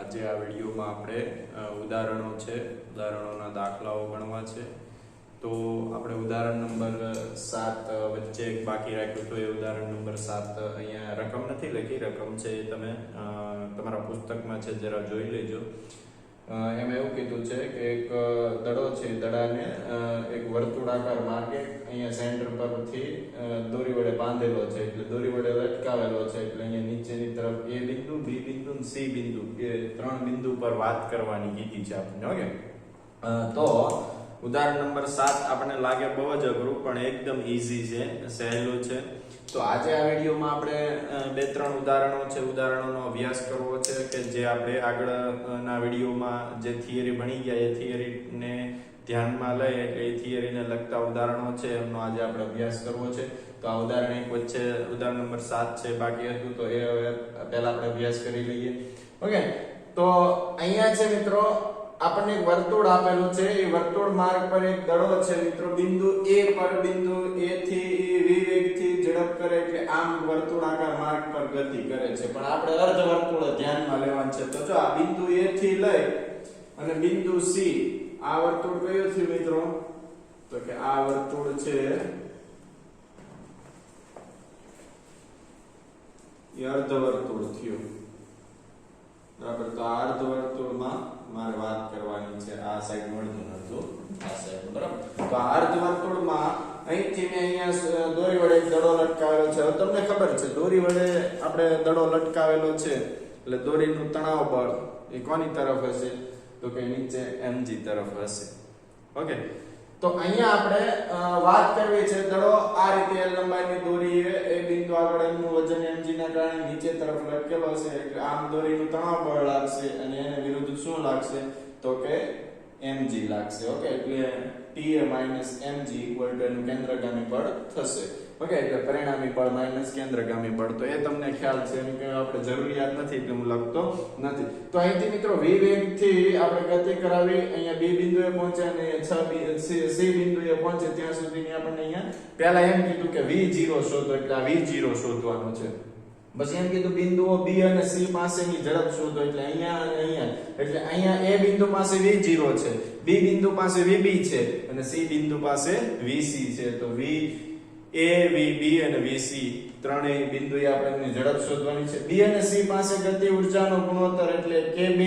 આજે આ વિડીયોમાં આપણે ઉદાહરણો છે, ઉદાહરણોના દાખલાઓ ગણવા છે. તો આપણે ઉદાહરણ નંબર 7 વચ્ચે એક બાકી રાખ્યું તો એ ઉદાહરણ નંબર 7 અહીંયા રકમ નથી લખી, રકમ છે એ તમે તમારા પુસ્તકમાં છે જરા જોઈ લેજો. એમાં એવું કીધું છે કે એક દડો છે, દડાને એક વર્તુળાકાર માર્ગે અહીંયા સેન્ટર પરથી દોરી વડે બાંધેલો છે, એટલે દોરી વડે લટકાવેલો છે. એટલે અહીંયા નીચેની તરફ A બિંદુ, B બિંદુ અને C બિંદુ એ ત્રણ બિંદુ પર વાત કરવાની કીધી છે આપણને. ઓકે, તો ઉદાહરણ નંબર 7 આપણને લાગે બહુ જ અઘરું, પણ એકદમ ઈઝી છે, સહેલું છે. તો આજે આ વિડીયોમાં આપણે બે ત્રણ ઉદાહરણો છે, ઉદાહરણોનો અભ્યાસ કરવો છે કે જે આપણે આગળના વિડીયોમાં જે થિયરી ભણી ગયા એ થિયરીને ધ્યાનમાં લઈ એટલે એ થિયરીને લગતા ઉદાહરણો છે એમનો આજે આપણે અભ્યાસ કરવો છે. તો આ ઉદાહરણ એક વચ્ચે ઉદાહરણ નંબર 7 છે બાકી હતું, તો એ હવે પહેલા આપણે અભ્યાસ કરી લઈએ. ઓકે, તો અહીંયા છે મિત્રો આપણને એક વર્તુળ આપેલું છે. એ વર્તુળ માર્ગ પર એક દડો છે મિત્રો, બિંદુ A પર બિંદુ A થી V વેગથી ઝડપ કરે એટલે આમ વર્તુળાકાર માર્ગ પર ગતિ કરે છે. પણ આપણે અર્ધવર્તુળ ધ્યાનમાં લેવાનું છે. તો જો આ બિંદુ A થી લઈ અને બિંદુ C, આ વર્તુળ કયું થયું મિત્રો? તો કે આ વર્તુળ છે એ અર્ધવર્તુળ થયું. બરાબર, તો આ અર્ધવર્તુળમાં મારે વાત કરવાની છે. આ સાઈડ મળતું નતું, આ સાઈડ. બરાબર, તો આ અર્ધવર્તુળમાં અહીંથી મેં અહીંયા દોરી વડે એક દડો લટકાવેલો છે. હવે તમને ખબર છે દોરી વડે આપણે દડો લટકાવેલો છે એટલે દોરીનું તણાવ બળ એ કોની તરફ હશે? તો કે નીચે mg તરફ હશે. ઓકે, તો અહીંયા આપણે વાત કરવી છે દડો આ રીતે લંબાઈની દોરી એ બિંદુ આગળ એનું વજન mg ના કારણે નીચે તરફ લટકેલો છે એટલે આમ દોરીનું તણાવ બળ લાગશે અને એને વિરુદ્ધ શું લાગશે? તો કે mg લાગશે. ઓકે, એટલે Ta mg એનું કેન્દ્રગામી બળ થશે. ઓકે, એટલે પરિણામી બળ માઈનસ કેન્દ્રગામી બળ. તો એ તમને ખ્યાલ છે, એની કે આપણે જરૂરિયાત નથી એટલે હું લખતો નથી. તો અહીંથી મિત્રો v વેગથી આપણે ગતિ કરાવી અહીંયા B બિંદુએ પહોંચે અને C બિંદુએ પહોંચે ત્યાં સુધીની આપણને અહીંયા પહેલા એમ કીધું કે v0 શોધો, એટલે આ v0 શોધવાનું છે. પછી એમ કીધું બિંદુઓ B અને C પાસેની ઝડપ શોધો, એટલે અહીંયા અને અહીંયા. એટલે અહીંયા A બિંદુ પાસે v0 છે, B બિંદુ પાસે vB છે અને C બિંદુ પાસે vC છે. તો A, VB અને VC ત્રણેય બિંદુએ આપણે ઝડપ શોધવાની છે. B અને C પાસે ગતિ ઊર્જાનો ગુણોત્તર એટલે KB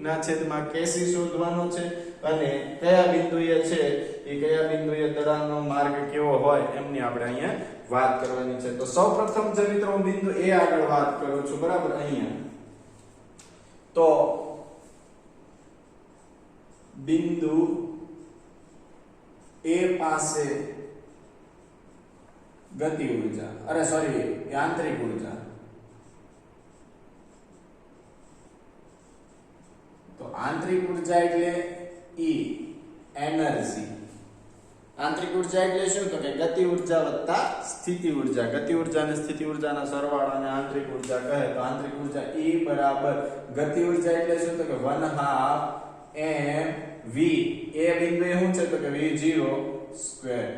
ના છેદમાં KC શોધવાનો છે. અને કયા બિંદુએ છે એ કયા બિંદુએ દડાનો માર્ગ કેવો હોય એમની આપણે અહીંયા વાત કરવાની છે. તો સૌપ્રથમ જે મિત્રો હું બિંદુ A આગળ વાત કરું છું. બરાબર, અહીંયા તો બિંદુ A પાસે ગતિ ઊર્જા, અરે સોરી યાંત્રિક ઊર્જા. તો આંતરિક ઊર્જા એટલે E, એનર્જી. આંતરિક ઊર્જા એટલે શું? તો કે ગતિ ઊર્જા વત્તા સ્થિતિ ઊર્જા. ગતિ ઊર્જા અને સ્થિતિ ઊર્જાના સરવાળાને આંતરિક ઊર્જા કહે. તો આંતરિક ઊર્જા E બરાબર ગતિ ઊર્જા એટલે શું? તો કે 1/2 mv. એ બિંદુએ શું છે? તો કે v0 સ્ક્વેર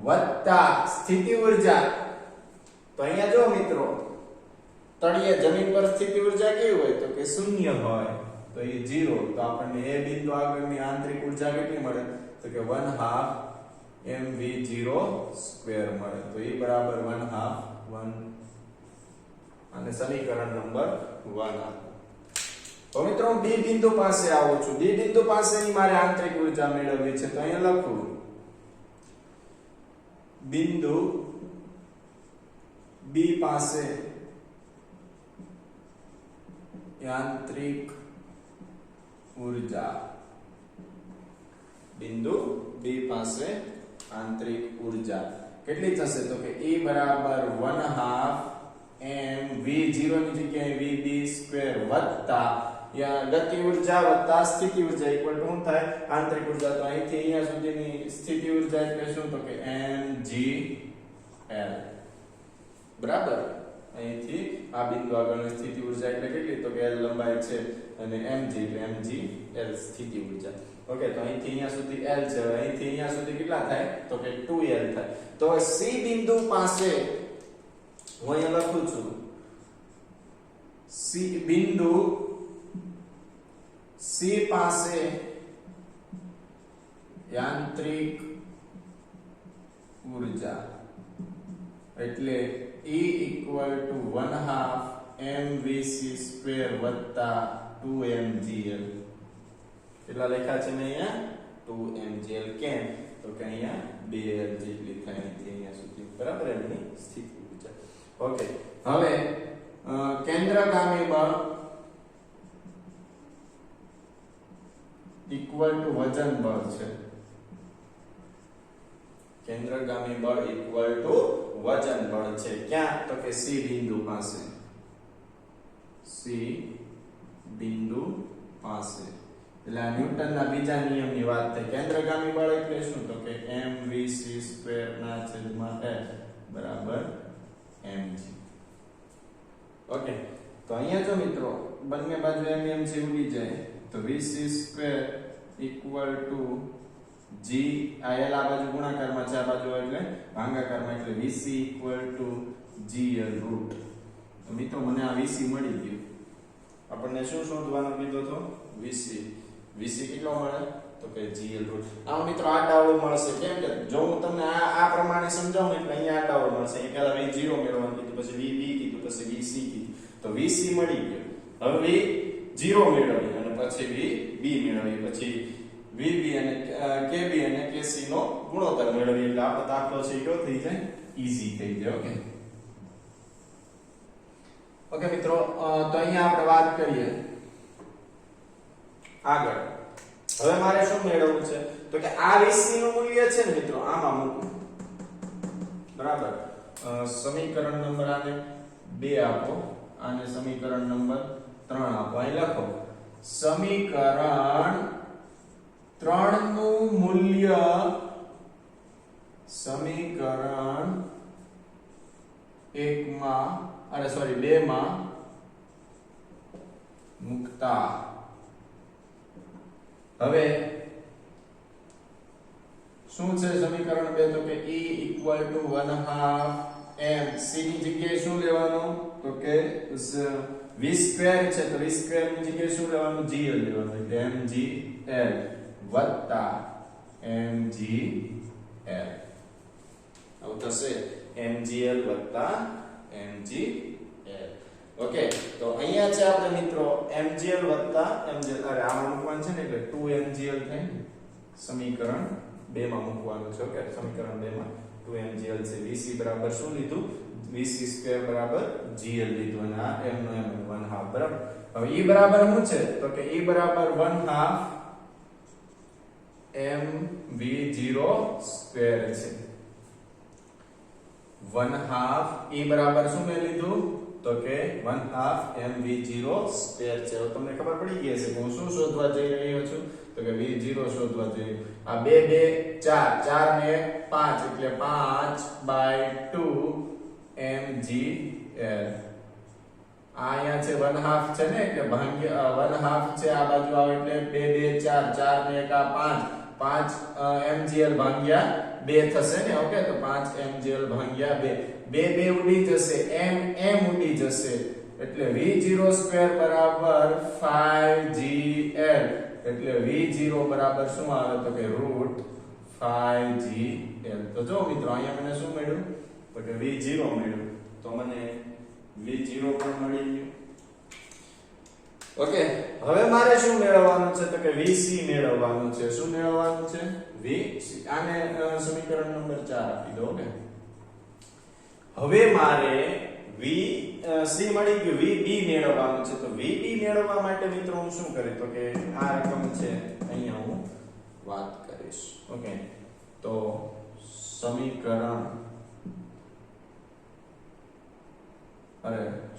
વત્તા સ્થિતિ ઊર્જા. તો અહીંયા જો મિત્રો તળિયે જમીન પર સ્થિતિ ઊર્જા કેવી હોય? તો કે શૂન્ય હોય, તો એ 0. તો આપણને એ બિંદુ આગળની આંતરિક ઊર્જા કેટલી મળે? તો કે 1/2 mv0 સ્ક્વેર મળે. તો એ બરાબર 1/2 અને સમીકરણ નંબર 1. તો મિત્રો હું B બિંદુ પાસે આવું છું. B બિંદુ પાસેની મારે આંતરિક ઊર્જા મેળવવી છે. તો અહીંયા લખું બિંદુ B પાસે યાંત્રિક ઊર્જા. બિંદુ B પાસે આંતરિક ઊર્જા કેટલી થશે? તો કે E બરાબર 1/2 mv0 ની જગ્યાએ vb સ્ક્વેર વત્તા ગતિ ઊર્જા વત્તા સ્થિતિ ઊર્જા ઇક્વલ ટુ શું થાય? આંતરિક ઊર્જા. તો અહીંથી અહીંયા સુધીની સ્થિતિ ઊર્જા એટલે શું? તો કે mgl. બરાબર, અહીંથી આ બિંદુ આગળની સ્થિતિ ઊર્જા એટલે કેટલી? તો કે l લંબાઈ છે અને mg એટલે mgl સ્થિતિ ઊર્જા. ઓકે, તો અહીંથી અહીંયા સુધી l છે. હવે અહીંથી અહીંયા સુધી કેટલા થાય? તો કે 2l થાય. તો C બિંદુ પાસે હું અહીંયા લખું છું C બિંદુ C પાસે યાંત્રિક ઉર્જા એટલે E = 1/2 mvc² વત્તા 2 mgl. કેટલા લખ્યા છે મેં અહીંયા 2 mgl. કેમ તો કે અહીંયા 2 l જેટલી થાય છે અહીંયા સુધી, બરાબર એની સ્થિતિ ઉર્જા. ઓકે, હવે કેન્દ્રગામી બળ ઇક્વલ ટુ વજન બળ છે. કેન્દ્રગામી બળ ઇક્વલ ટુ વજન બળ છે. ક્યાં તો કે C બિંદુ પાસે. C બિંદુ પાસે એટલે આ ન્યૂટનના બીજા નિયમની વાત થઈ. કેન્દ્રગામી બળ એટલે શું તો કે mvc² ના છેદમાં L બરાબર mg. ઓકે, તો અહીંયા જો મિત્રો બંને બાજુ mg ઉડી જાય તો vc² ઇક્વલ ટુ g, આ L આ બાજુ ગુણાકારમાં છે, આ બાજુ એટલે ભાગાકારમાં, એટલે vc equal to gl root. તો મિત્રો મને આ vc મળી ગયું. આપણને શું શોધવાનું કીધું તો vc કેટલો મળે તો કે gl રૂટ. આ મિત્રો આડાવડું મળશે. કેમ કે જો હું તમને આ પ્રમાણે સમજાવું એટલે અહીંયા આડાવડું મળશે. એ પહેલા v0 મેળવવાનું કીધું, પછી vb કીધું, પછી vc કીધું. તો vc મળી ગયો. હવે v0 મેળવી અને પછી vb મેળવી, પછી vb અને kb અને kc નો ગુણોત્તર મેળવી એટલે આપણો દાખલો છે કેવો થઈ જાય, ઈઝી થઈ જાય. ઓકે ઓકે મિત્રો, તો અહીંયા આપણે વાત કરીએ આગળ. હવે મારે શું મેળવવું છે તો કે આ vc નું મૂલ્ય છે ને મિત્રો આમાં મૂકવું, બરાબર. સમીકરણ નંબર આને 2 આપો, આને સમીકરણ નંબર 3 આપો. અહીં લખો સમીકરણ 3 નું મૂલ્ય સમીકરણ 1 માં અરે સોરી 2 માં મુકતા. હવે શું છે સમીકરણ 2 તો કે E = 1/2 m. C ની જગ્યાએ શું લેવાનું તો કે v² છે તો v² ની જગ્યાએ શું લેવાનું gl લેવાનું, એટલે mgl વત્તા mgl. આવું થશે mgl વત્તા mgl. ઓકે, તો અહીંયા છે આપણે મિત્રો mgl વત્તા mgl, અરે આમાં મૂકવાનું છે ને એટલે 2mgl થાય. સમીકરણ 2 માં મૂકવાનું છે. ઓકે, સમીકરણ 2 માં 2mgl છે. vc બરાબર શું લીધું, vc² બરાબર gl લીધું અને આ m નો m 1/2 બરાબર. હવે e બરાબર શું છે તો કે e બરાબર 1/2 mv0² છે. 1/2 e બરાબર શું મેં લીધું તો કે 1/2 mv0² છે. હવે તમને ખબર પડી ગઈ હશે કે હું શું શોધવા જઈ રહ્યો છું તો કે v0 શોધવા જઈ. આ 2 2 4 4 ને 5 એટલે 5/2 mgl. આ અહીંયા છે 1/2 છે ને એટલે ભાગ્યા 1/2 છે, આ બાજુ આવે એટલે 2 2 4 4 ને 1 5 mgl ભાગ્યા 2 થશે ને. ઓકે, તો 5 mgl ભાગ્યા 2 2 ઉડી જશે, m ઉડી જશે એટલે v0² બરાબર 5gl. એટલે v0 બરાબર શું આવે તો કે √5gl. તો જો મિત્રો અહીંયા મને શું મળ્યું તો કે v0 મળ્યું, તો મને v0 પણ મળી ગયું. ઓકે, હવે મારે શું મેળવવાનું છે તો કે vc મેળવવાનું છે. શું મેળવવાનું છે vc. આને સમીકરણ નંબર 4 આપી દો. ઓકે, હવે મારે vc મળી ગયું, vb મેળવવાનું છે. તો vb મેળવવા માટે મિત્રો હું શું કરીશ તો કે આ રકમ છે અહીંયા હું વાત કરીશ. ઓકે, તો સમીકરણ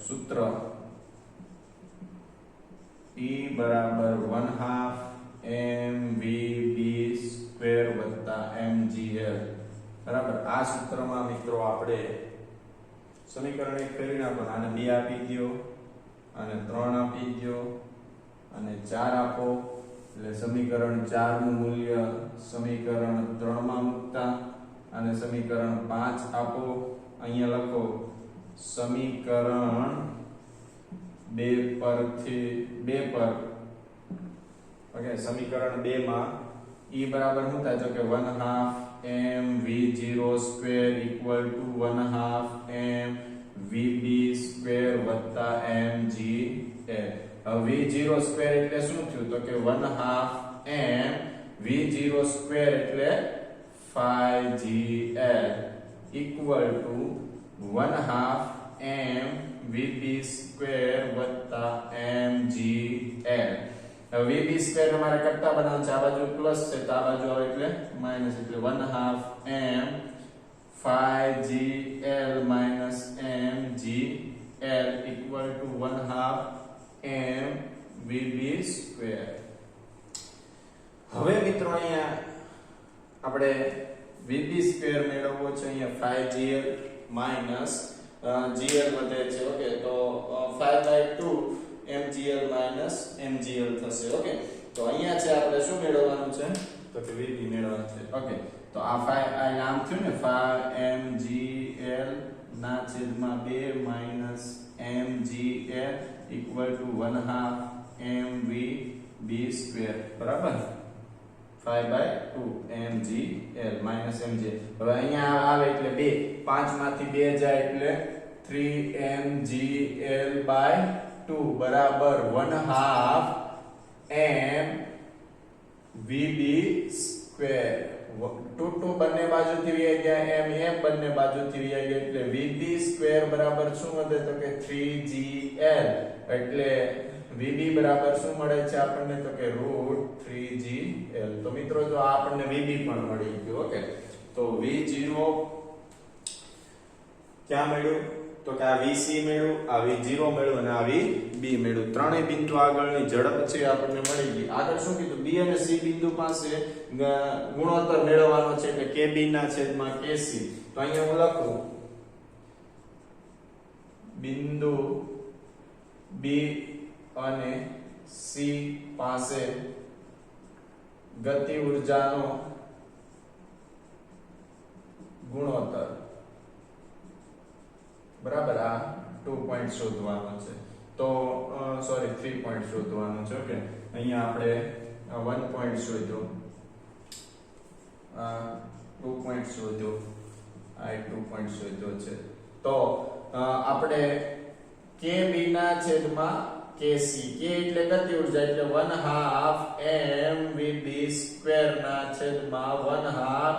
સૂત્ર E બરાબર 1/2 mvb² વત્તા mgl બરાબર. આ સૂત્રમાં મિત્રો આપણે સમીકરણ 1 ફેરવી નાખવાનું. આને 2 આપી દો, આને 3 આપી દો અને 4 આપો એટલે સમીકરણ 4 નું મૂલ્ય સમીકરણ 3 માં મૂકતા અને સમીકરણ 5 આપો. અહીંયા લખો સમીકરણ 2 પર ઓકે સમીકરણ 2 માં E બરાબર શું થાય તો કે 1/2 mv0 square equal to 1/2 m vb square વત્તા mgl. હવે v0 સ્ક્વેર એટલે શું થયું તો કે 1/2 m v0 સ્ક્વેર એટલે 5gl equal to 1/2 m vb square વત્તા mgl. હવે vb સ્ક્વેર અમારે કરતા બનાવવાનું છે, આ બાજુ પ્લસ છે તો આ બાજુ આવે એટલે માઈનસ, એટલે 1/2 m 5gl minus mgl equal to 1/2 m vb square. હવે મિત્રો અહીંયા આપણે vb સ્ક્વેર મેળવવો છે, અહીંયા 5gl minus gl વધે છે. ઓકે તો 5/2 mgl minus mgl થશે. ઓકે તો અહીંયા છે આપણે શું મેળવવાનું છે તો કે vb મેળવવાનું છે. ઓકે તો આ 5 આ નામ થયું ને 5mgl ના છેદમાં 2 minus mgl equal to 1/2 mvb square બરાબર 5/2 mgl minus mgl. હવે અહીંયા આવે એટલે 2 5 માંથી 2 જાય એટલે 3mgl/2 બરાબર 1/2 m vb સ્ક્વેર. 2 બંને બાજુથી વહી ગયા, m બંને બાજુથી વહી ગયા એટલે vb સ્ક્વેર બરાબર શું વધે તો કે 3gl. એટલે vb બરાબર શું મળે છે આપણને તો કે √3gl. તો મિત્રો જો આ આપણને vb પણ મળી ગયું. ઓકે તો v0 ક્યાં મળ્યું તો કે આ vc મળ્યું, આ v0 મળ્યું અને આ vb મળ્યું. ત્રણેય બિંદુ આગળની ઝડપ છે આપણને મળી ગઈ. આગળ શું કીધું b અને c બિંદુ પાસે ગુણોત્તર મેળવવાનો છે એટલે kb ના છેદમાં kc. તો અહીંયા હું લખું બિંદુ b અને c પાસે ગતિ ઊર્જાનો ગુણોત્તર બરાબર આ 2 પોઈન્ટ શોધવાનો છે. તો સોરી 3 પોઈન્ટ શોધવાનો છે. ઓકે અહીંયા આપણે 1 પોઈન્ટ શોધ્યો, 2 પોઈન્ટ શોધ્યો, આ 2 પોઈન્ટ શોધ્યો છે. તો આપણે kb ના છેદમાં kc, k એટલે ગતિ ઊર્જા એટલે 1/2 mvb સ્ક્વેર ના છેદમાં 1/2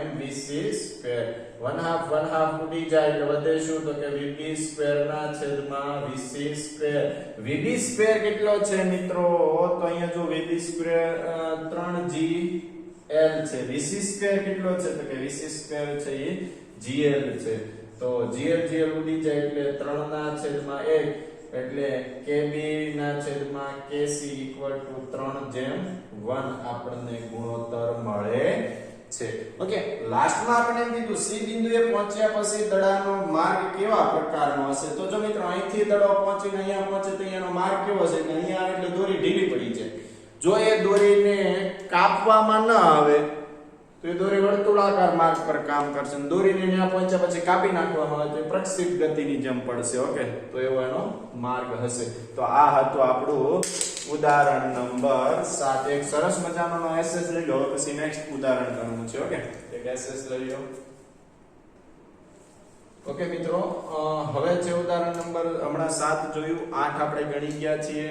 mvc સ્ક્વેર. 1/2 ઉડી જાય એટલે વધે શું તો કે vb સ્ક્વેર ના છેદમાં vc સ્ક્વેર. vb સ્ક્વેર કેટલો છે મિત્રો તો અહીંયા જો vb સ્ક્વેર 3gl છે. vc સ્ક્વેર કેટલો છે તો કે vc સ્ક્વેર છે એ gl છે. તો gl ઉડી જાય એટલે 3 ના છેદમાં 1 એટલે kb ના છેદમાં kc equal to 3:1 આપણને ગુણોત્તર મળે છે. ઓકે લાસ્ટમાં આપણે એમ કીધું c બિંદુએ પહોંચ્યા પછી દડાનો માર્ગ કેવા પ્રકારનો હશે. તો જો મિત્રો અહીંથી દડો પહોંચીને અહીંયા પહોંચે તો અહીંયાનો માર્ગ કેવો હશે કે અહીંયા આવે એટલે દોરી ઢીલી પડી જાય. જો એ દોરીને કાપવામાં ન આવે તો એ દોરી વર્તુળાકાર માર્ગ પર કામ કરશે. દોરીને ત્યાં પહોંચ્યા પછી કાપી નાખવામાં આવે તો એ પ્રક્ષેપ ગતિની જેમ પડશે. ઓકે તો એવો એનો માર્ગ હશે. તો આ હતું આપણું ઉદાહરણ નંબર 7. એક સરસ મજાનો એસએસ લઈ લો, પછી નેક્સ્ટ ઉદાહરણ કરવાનું છે. ઓકે એક એસએસ લઈ લો. ઓકે મિત્રો હવે છે ઉદાહરણ નંબર હમણાં 7 જોયું, 8 આપણે ગણી ગયા છીએ.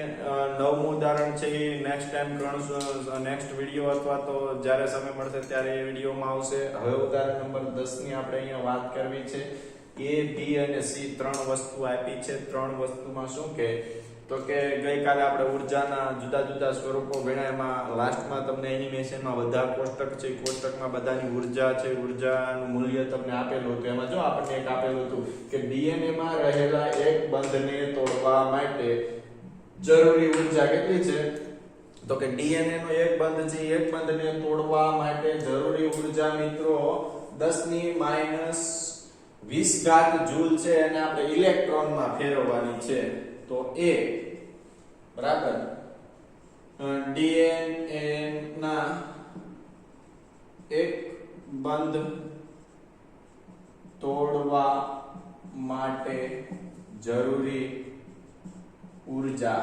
9મું ઉદાહરણ છે એ નેક્સ્ટ ટાઈમ ગણશું, નેક્સ્ટ વિડિયો અથવા તો જ્યારે સમય મળશે ત્યારે એ વિડિયોમાં આવશે. હવે ઉદાહરણ નંબર 10 ની આપણે અહીંયા વાત કરવી છે. a b અને c ત્રણ વસ્તુ આપી છે. ત્રણ વસ્તુમાં શું કે તો કે ગઈકાલે આપણે ઉર્જાના જુદા જુદા સ્વરૂપો ભણ્યા. એમાં લાસ્ટમાં તમને એનિમેશનમાં બધા કોષ્ટક છે, કોષ્ટકમાં બધાની ઉર્જા છે, ઉર્જાનું મૂલ્ય તમને આપેલું હતું. એમાં જો આપણને એક આપેલું હતું કે DNA માં રહેલા એક બંધને તોડવા માટે જરૂરી ઉર્જા કેટલી છે તો કે DNA નો એક બંધ છે, એક બંધને તોડવા માટે જરૂરી ઉર્જા મિત્રો 10⁻20 જૂલ છે અને આપણે ઇલેક્ટ્રોનમાં ફેરવવાની છે. તો a બરાબર DNA ના એક બંધ તોડવા માટે જરૂરી ઉર્જા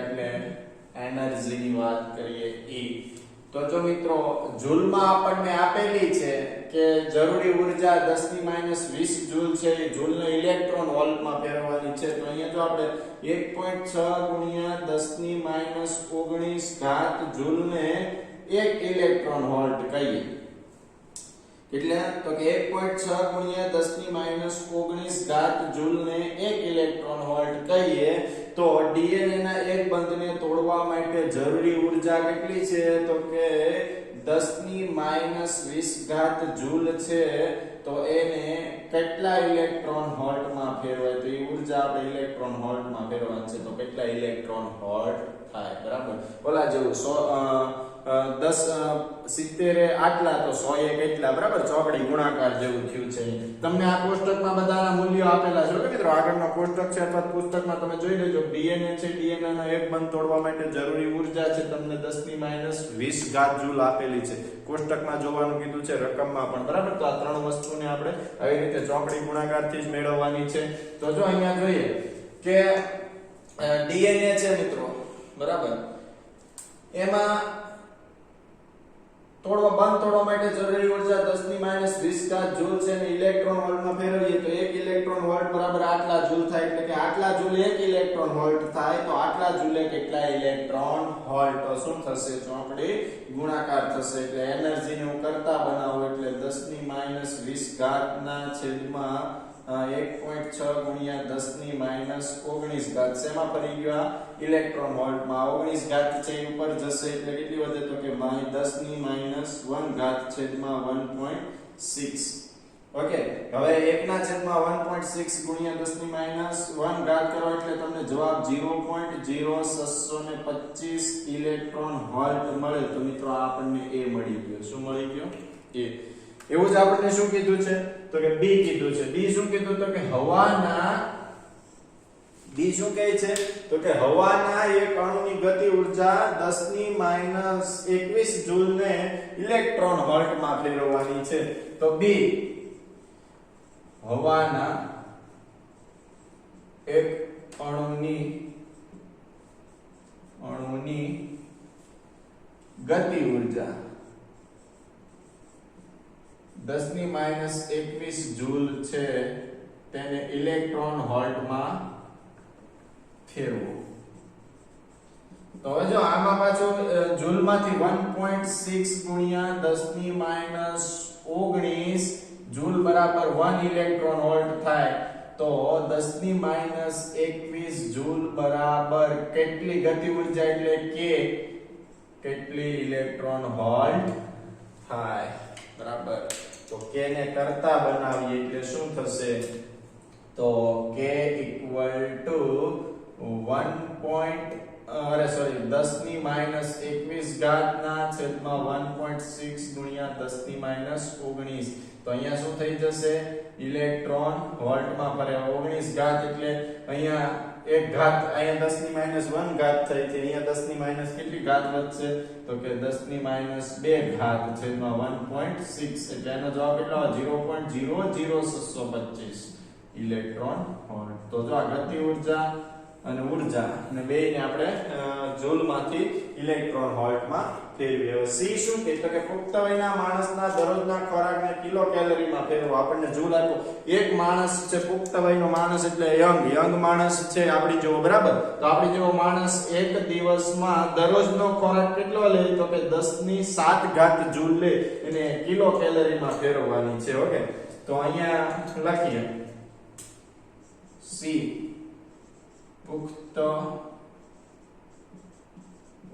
એટલે એનર્જીની વાત કરીએ E. તો જો મિત્રો જૂલમાં આપણને આપેલી છે કે જરૂરી ઉર્જા 10⁻20 જૂલ છે એ જૂલને ઇલેક્ટ્રોન વોલ્ટમાં ફેરવવાની છે. તો અહીંયા જો આપણે 1.6 × 10⁻19 ઘાત જૂલને 1 ઇલેક્ટ્રોન વોલ્ટ કહીએ. એટલે તો કે 1.6 × 10⁻19 ઘાત જૂલને 1 ઇલેક્ટ્રોન વોલ્ટ કહીએ. તો ડીએનએ ના એક બંધને તોડવા માટે જરૂરી ઉર્જા કેટલી છે? તો કે 10⁻20 ઘાત જૂલ છે. તો એને કેટલા ઇલેક્ટ્રોન વોલ્ટમાં ફેરવાય? તો એ ઉર્જા આપણે ઇલેક્ટ્રોન વોલ્ટમાં ફેરવવાની છે. તો કેટલા ઇલેક્ટ્રોન વોલ્ટ થાય? બરાબર. ઓલા જેવું 70 આટલા તો 100 કેટલા? બરાબર. ચોકડી ગુણાકાર જેવું થયું છે. તમને આ કોષ્ટકમાં બધાના મૂલ્યો આપેલા છે કે મિત્રો આગળનો કોષ્ટક છે અથવા પુસ્તકમાં તમે જોઈ લેજો. ડીએનએ છે, ડીએનએ નો એક બંધ તોડવા માટે જરૂરી ઉર્જા છે તમને 10⁻20 ઘાત જૂલ આપેલી છે. કોષ્ટકમાં જોવાનું કીધું છે, રકમમાં પણ. બરાબર. તો આ ત્રણ વસ્તુને આપણે આવી રીતે ચોકડી ગુણાકારથી જ મેળવવાની છે. તો જો અહીંયા જોઈએ કે ડીએનએ છે મિત્રો, બરાબર, એમાં તોડવા માટે જરૂરી ઉર્જા 10⁻20 ઘાત જૂલ છે ને ઇલેક્ટ્રોન વોલ્ટમાં ફેરવીએ તો 1 ઇલેક્ટ્રોન વોલ્ટ બરાબર આટલા જૂલ થાય. એટલે કે આટલા જૂલ 1 ઇલેક્ટ્રોન વોલ્ટ થાય. તો આટલા જૂલે કેટલા ઇલેક્ટ્રોન વોલ્ટ? તો શું થશે? ચોકડી ગુણાકાર થશે. એટલે એનર્જીને હું કરતા બનાવું એટલે 10⁻20 ઘાતના છેદમાં 1.6 × 10⁻19 ઘાત. શેમાં ફરી ગયો? આ ઇલેક્ટ્રોન વોલ્ટમાં. 19 ઘાત છે એ ઉપર જશે એટલે કેટલી વધે? તો કે 10⁻1 ઘાત છેદમાં 1.6. ઓકે. હવે 1/1.6 × 10⁻1 ઘાત કરો એટલે તમને જવાબ 0.0625 ઇલેક્ટ્રોન વોલ્ટ મળે. તો મિત્રો આપણને એ મળી ગયો. શું મળી ગયો? એ. એવું જ આપણને શું કીધું છે? તો કે બી કીધું છે. બી શું કીધું? તો કે હવાના બી શું કહે છે? તો કે હવાના એક અણુની ગતિ ઉર્જા 10⁻21 જૂલને ઇલેક્ટ્રોન વોલ્ટમાં ફેરવવાની છે. તો બી હવાના એક અણુની ગતિ ઉર્જા 10⁻21 જૂલ છે તેને ઇલેક્ટ્રોન વોલ્ટમાં ફેરવો. તો હવે જો આમાં પાછું જૂલમાંથી 1.6 × 10⁻19 જૂલ બરાબર 1 ઇલેક્ટ્રોન વોલ્ટ થાય. તો 10⁻21 જૂલ બરાબર કેટલી ગતિ ઉર્જા એટલે કે કેટલી ઇલેક્ટ્રોન વોલ્ટ થાય? બરાબર. તો k ને કરતા બનાવીએ એટલે શું થશે? તો k = 10⁻21 ઘાતના છેદમાં 1.6 × 10⁻19. તો અહીંયા શું થઈ જશે? ઇલેક્ટ્રોન વોલ્ટમાં ફરે. 19 ઘાત એટલે અહીંયા એક ઘાત, અહીંયા 10⁻1 ઘાત થઈ છે, અહીંયા 10⁻- કેટલી ઘાત વધશે? તો કે 10⁻2 ઘાત છેદમાં 1.6. એટલે એનો જવાબ કેટલો આવે? 0.00625 ઇલેક્ટ્રોન વોલ્ટ. તો જો આ ગતિ ઉર્જા અને ઉર્જા અને બેયને આપણે જૂલમાંથી ઇલેક્ટ્રોન વોલ્ટમાં ફેરવીએ. હવે સી શું કહે? તો કે પુખ્ત વયના માણસના દરરોજના ખોરાકને કિલો કેલરીમાં ફેરવો. આપણને જૂલ આપ્યો. એક માણસ છે પુખ્ત વયનો માણસ એટલે યંગ માણસ છે આપણી જેવો. બરાબર. તો આપણી જેવો માણસ એક દિવસમાં દરરોજનો ખોરાક કેટલો લે? તો કે 10⁻7 ઘાત જૂલ લે. એને કિલો કેલરીમાં ફેરવવાની છે. ઓકે. તો અહીંયા લખીએ સી પુખ્ત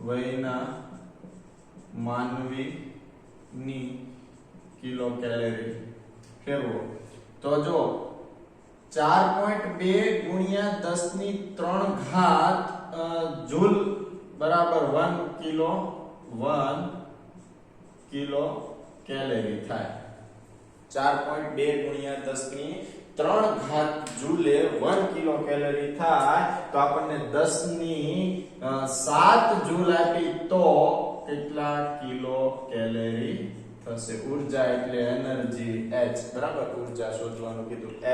વયના માનવીની કિલો કેલરી ફેરવો. તો જો 4.2 × 10⁻³ જૂલ બરાબર 1 કિલો કેલરી થાય. 4.2 × 10⁻³ જૂલે 1 કિલો કેલરી થાય. તો આપણને 10⁻7 જૂલ આપી તો કેટલા કિલો કેલરી થશે? ઉર્જા એટલે એનર્જી H. બરાબર. ઉર્જા શોધવાનું કીધું. H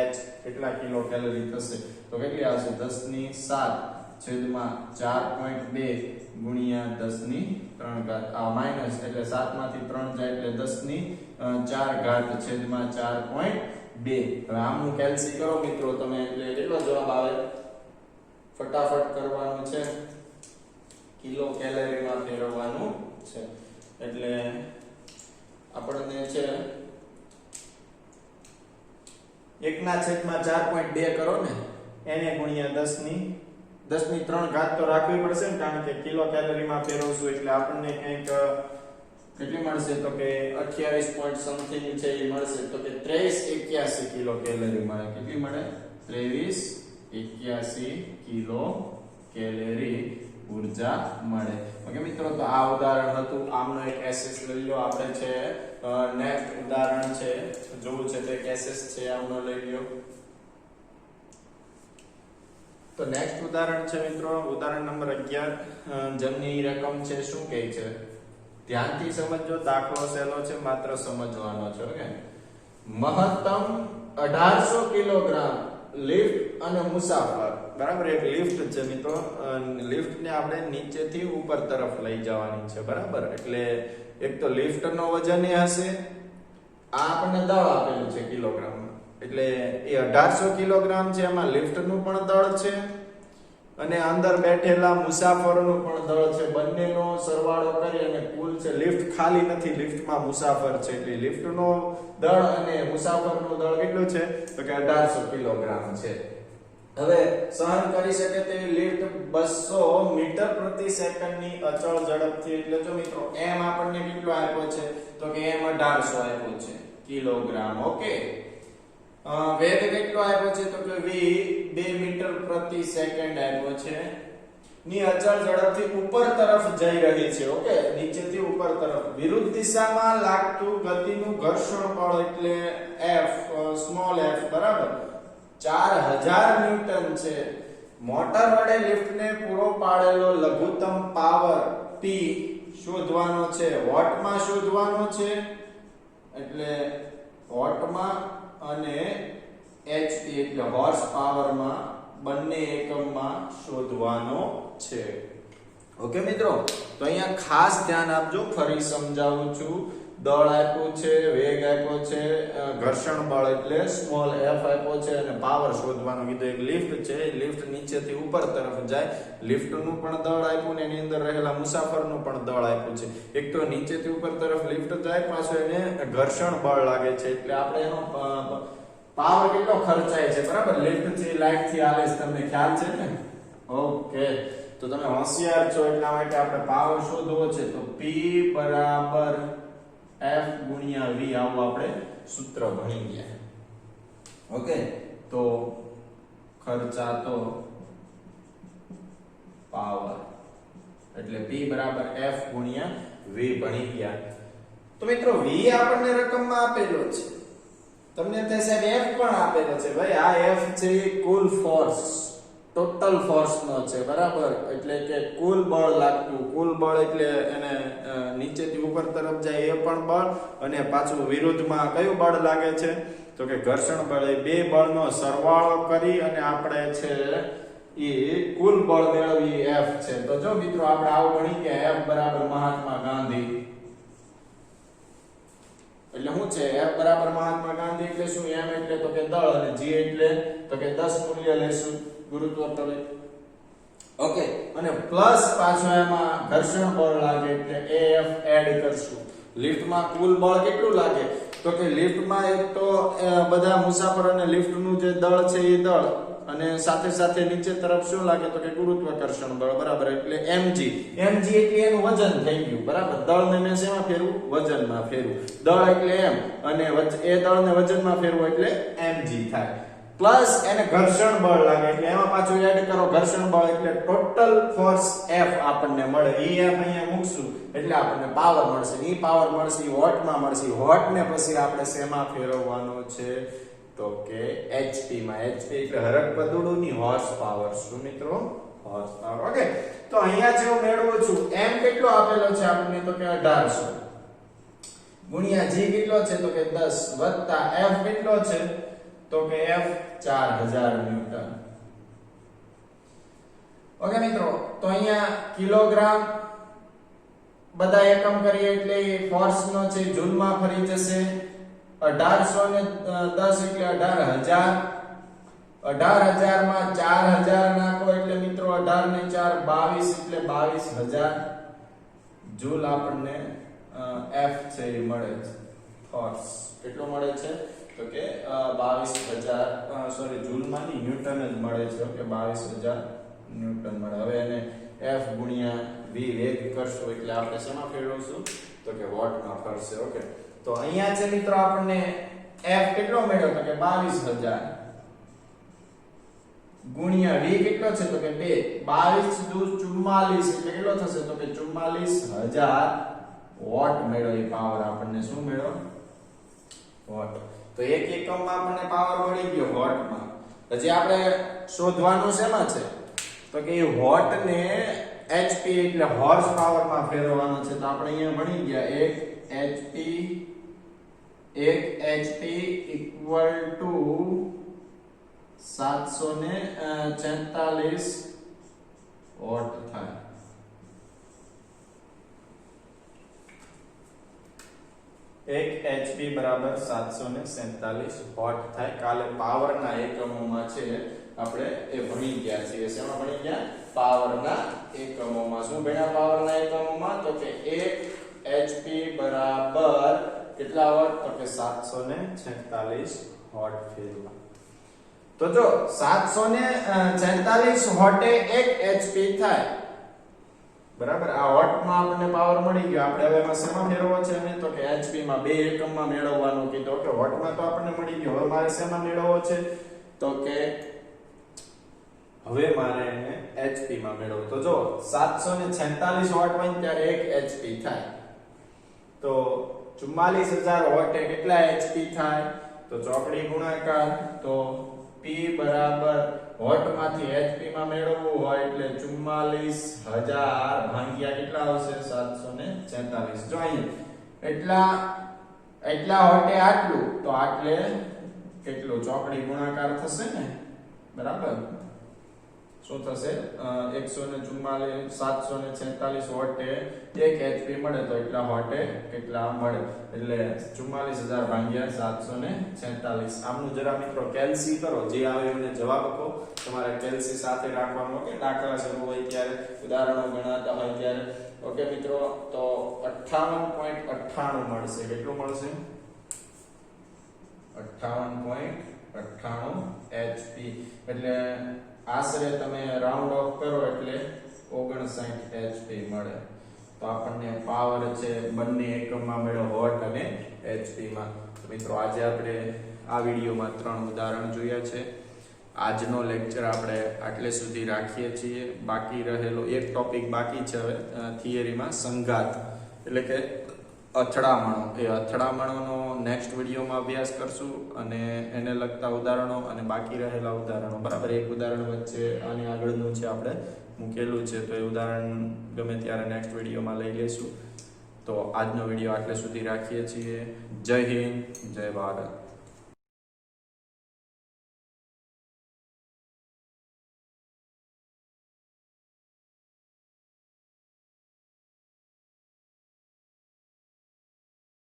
કેટલા કિલો કેલરી થશે? તો કેટલી આવશે? 10⁻7 છેદમાં 4.2 ગુણ્યા 10 ની 3 ઘાત આ માઈનસ એટલે 7 માંથી 3 જાય એટલે 10 ની 4 ઘાત છેદમાં 4.2 હવે આમનું કેલ્સી કરો મિત્રો તમે એટલે કેટલો જવાબ આવે ફટાફટ કરવાનું છે કિલો કેલરી માં ફેરવવાનું છે એટલે આપણને છે 1/4.2 કરો ને એને ગુણ્યા 10 ની 3 ઘાત તો રાખવી પડશે ને કારણ કે કિલો કેલરી માં ફેરવશું એટલે આપણને કંઈક કેટલી મળશે તો કે 28 પોઈન્ટ સમથિંગ છે એ મળશે તો કે 2381 કિલો કેલરી મળે કેટલી મળે 2381 કિલો કેલરી ઊર્જા મળે ઓકે મિત્રો તો આ ઉદાહરણ હતું આમનો એક એસએસ લઈ લો આપણે છે નેક્સ્ટ ઉદાહરણ છે જોવું છે તો એક એસએસ છે આમનો લઈ લ્યો તો નેક્સ્ટ ઉદાહરણ છે મિત્રો ઉદાહરણ નંબર 11 જમની રકમ છે શું કહે છે ધ્યાનથી સમજો દાખલો સહેલો છે માત્ર સમજવાનો છે ઓકે મહત્તમ 1800 કિલોગ્રામ લિફ્ટ અને મુસાફર બરાબર એક લિફ્ટ છે મિત્રો લિફ્ટ ને આપણે નીચેથી ઉપર તરફ લઈ જવાની છે બરાબર એટલે એક તો લિફ્ટ નો વજન એ હશે આ આપણને દળ આપેલું છે કિલોગ્રામમાં એટલે એ 1800 કિલોગ્રામ છે એમાં લિફ્ટ નું પણ દળ છે અને અંદર બેઠેલા મુસાફરોનું પણ દળ છે બંનેનો સરવાળો કરી અને કુલ છે લિફ્ટ ખાલી નથી લિફ્ટમાં મુસાફર છે એટલે લિફ્ટનો દળ અને મુસાફરનું દળ કેટલું છે તો કે 1800 કિલોગ્રામ છે હવે સહન કરી શકે તેવી લિફ્ટ 200 મીટર પ્રતિ સેકન્ડની અચળ ઝડપથી એટલે જો મિત્રો m આપણને કેટલો આપ્યો છે તો કે m 1800 આપ્યો છે કિલોગ્રામ ઓકે વેગ કેટલો આપ્યો છે તો કે v 2 મીટર પ્રતિ સેકન્ડ આપ્યો છે ની અચળ ઝડપથી ઉપર તરફ જઈ રહી છે ઓકે નીચેથી ઉપર તરફ વિરુદ્ધ દિશામાં લાગતું ગતિનું ઘર્ષણ બળ એટલે f સ્મોલ f બરાબર 4000 ન્યૂટન છે મોટર વડે લિફ્ટને પૂરો પાડેલો લઘુત્તમ પાવર p શોધવાનો છે વોટમાં શોધવાનો છે એટલે વોટમાં અને HP એટલે હોર્સ પાવરમાં બંને એકમમાં શોધવાનો છે ઓકે મિત્રો તો અહીંયા ખાસ ધ્યાન આપજો ફરી સમજાવું છું દળ આપ્યું છે વેગ આપ્યો છે ઘર્ષણ બળ એટલે સ્મોલ f આપ્યો છે અને પાવર શોધવાનું કીધું એક લિફ્ટ છે લિફ્ટ નીચેથી ઉપર તરફ જાય લિફ્ટનું પણ દળ આપ્યું ને એની અંદર રહેલા મુસાફરનું પણ દળ આપ્યું છે એક તો નીચેથી ઉપર તરફ લિફ્ટ જાય પાછું એને ઘર્ષણ બળ લાગે છે એટલે આપણે એનો પાવર કેટલો ખર્ચાય છે બરાબર લિફ્ટ થી લાઇટ થી આલે છે તમને ખ્યાલ છે ને ઓકે તો તમે હોશિયાર છો એટલા માટે આપણે પાવર શોધવો છે તો P બરાબર F ગુણ્યા V આવું આપણે સૂત્ર ભણી ગયા ઓકે તો ખર્ચાતો પાવર એટલે P બરાબર F ગુણ્યા V ભણી ગયા તો મિત્રો V આપણને રકમમાં આપેલો છે તમને તે સાહેબ F પણ આપેલો છે ભાઈ આ F છે કુલ ફોર્સ ટોટલ ફોર્સ નો છે બરાબર એટલે કે કુલ બળ લાગતું કુલ બળ એટલે એને નીચેથી ઉપર તરફ જાય એ પણ બળ અને પાછું વિરુદ્ધમાં કયું બળ લાગે છે તો કે ઘર્ષણ બળ એ બે બળનો સરવાળો કરી અને આપણે છે એ કુલ બળ મેળવી F છે તો જો મિત્રો આપણે આવું ગણી કે F બરાબર મહાત્મા ગાંધી એટલે શું છે F બરાબર મહાત્મા ગાંધી એટલે શું m એટલે તો કે દળ અને g એટલે તો કે 10 મૂલ્ય લેશું ગુરુત્વ બળ ઓકે અને પ્લસ પાછો એમાં ઘર્ષણ બળ લાગે એટલે AF એડ કરશું લિફ્ટમાં કુલ બળ કેટલું લાગે તો કે લિફ્ટમાં એક તો બધા મુસાફરોને લિફ્ટનું જે દળ છે એ દળ અને સાથે સાથે નીચે તરફ શું લાગે તો કે ગુરુત્વાકર્ષણ બળ બરાબર એટલે mg એટલે એનું વજન થઈ ગયું બરાબર દળને મેં શેમાં ફેરવું વજનમાં ફેરવું દળ એટલે m અને એ દળને વજનમાં ફેરવું એટલે mg થાય પ્લસ એને ઘર્ષણ બળ લાગે એટલે એમાં પાછું એડ કરો ઘર્ષણ બળ એટલે ટોટલ ફોર્સ F આપણને મળે ઈ F અહીંયા મૂકશું એટલે આપણને પાવર મળશે ઈ પાવર મળશે વોટમાં મળશે વોટને પછી આપણે શેમાં ફેરવવાનો છે તો કે HP માં HP એટલે હરક પદુડુની હોર્સ પાવર શું મિત્રો હોર્સ પાવર ઓકે તો અહીંયા જે હું મેળવું છું m કેટલો આપેલો છે આપણને તો કે 1800 ગુણ્યા g કેટલો છે તો કે 10 વત્તા F કેટલો છે તો કે F 4000 ન્યૂટન ઓકે મિત્રો, તો અહીંયા કિલોગ્રામ બધા એકમ કરીએ એટલે ફોર્સ નો છે જૂલમાં ફરી જશે. 1810 એટલે 18000. 18000 માં 4000 નાખો એટલે મિત્રો 18 ને 4 22 એટલે 22000 જૂલ આપણને F છે એ મળે છે. ફોર્સ કેટલો મળે છે તો કે 22000 સોરી જૂલમાં ની ન્યૂટન જ મળે છે. ઓકે 22000 ન્યૂટન મળે. હવે એને F ગુણ્યા v વેગ કરશું એટલે આપણે શેમાં ફેરવશું તો કે વોટમાં ફરશે. ઓકે, તો અહીંયા છે મિત્રો આપણને F કેટલો મળ્યો તો કે 22000 ગુણ્યા v કેટલો છે તો કે 2. 22 દુ 44 એટલે કેટલો થશે તો કે 44000 વોટ મળ્યો. એ પાવર આપણને શું મળ્યો વોટ. તો એક એકમમાં આપણને પાવર મળી ગયો વોટમાં. હજી આપણે શોધવાનું શેમાં છે તો કે એ વોટ ને HP એટલે હોર્સ પાવર માં ફેરવવાનો છે. તો આપણે અહીંયા ભણી ગયા 1 HP ઇક્વલ ટુ 746 વોટ થાય. એક HP બરાબર 747 વોટ થાય. કાલે પાવરના એકમોમાં છે આપણે એ ભણી ગયા છીએ. શેમાં ભણી ગયા પાવરના એકમોમાં. શું ભણ્યા પાવરના એકમોમાં તો કે 1 HP બરાબર કેટલા વોટ તો કે 746 વોટ ફેરવા. તો જો 746 વોટે 1 HP થાય બરાબર. આ વોટમાં આપણને પાવર મળી ગયો. આપણે હવે એમાં શેમાં ફેરવવો છે ને તો કે HP માં બે એકમમાં મેળવવાનું કીધું. કે વોટમાં તો આપણને મળી ગયો. હવે મારે શેમાં મેળવવો છે તો કે હવે મારે એને HP માં મેળવવો. તો જો 746 વોટ હોય ત્યારે 1 HP થાય. તો 44000 વોટે કેટલા HP થાય તો ચોકડી ગુણાકાર. તો P બરાબર વોટમાંથી HP માં મેળવવું હોય એટલે 44000 ભાગ્યા કેટલા આવશે 746. જો અહીંયા એટલા વોટે આટલું તો આટલે કેટલું ચોકડી ગુણાકાર થશે ને બરાબર. શું થશે 746 વોટે 1 HP મળે તો એટલા વોટે કેટલા મળે એટલે 44000 ભાગ્યા 746. આમનું જરા મિત્રો કેલ્સી કરો. જે આવે એને જવાબ આપો. તમારે કેલ્સી સાથે રાખવાનું. કે દાખલા શરૂ હોય ત્યારે ઉદાહરણો ગણાતા હોય ત્યારે. ઓકે મિત્રો, તો 58.98 મળશે. કેટલું મળશે 58.98 HP. એટલે આશરે તમે રાઉન્ડ ઓફ કરો એટલે 59 HP મળે. તો આપણને પાવર છે બંને એકમમાં મળ્યો વોટ અને HP માં. તો મિત્રો આજે આપણે આ વિડીયોમાં 3 ઉદાહરણ જોયા છે. આજનો લેક્ચર આપણે આટલે સુધી રાખીએ છીએ. બાકી રહેલો એક ટોપિક બાકી છે હવે થિયરીમાં, સંઘાત એટલે કે અથડામણો. એ અથડામણોનો નેક્સ્ટ વિડીયોમાં અભ્યાસ કરશું અને એને લગતા ઉદાહરણો અને બાકી રહેલા ઉદાહરણો બરાબર. એક ઉદાહરણ વચ્ચે આની આગળનું છે આપણે મૂકેલું છે તો એ ઉદાહરણ ગમે ત્યારે નેક્સ્ટ વિડીયોમાં લઈ લઈશું. તો આજનો વિડીયો આટલે સુધી રાખીએ છીએ. જય હિન્દ, જય ભારત.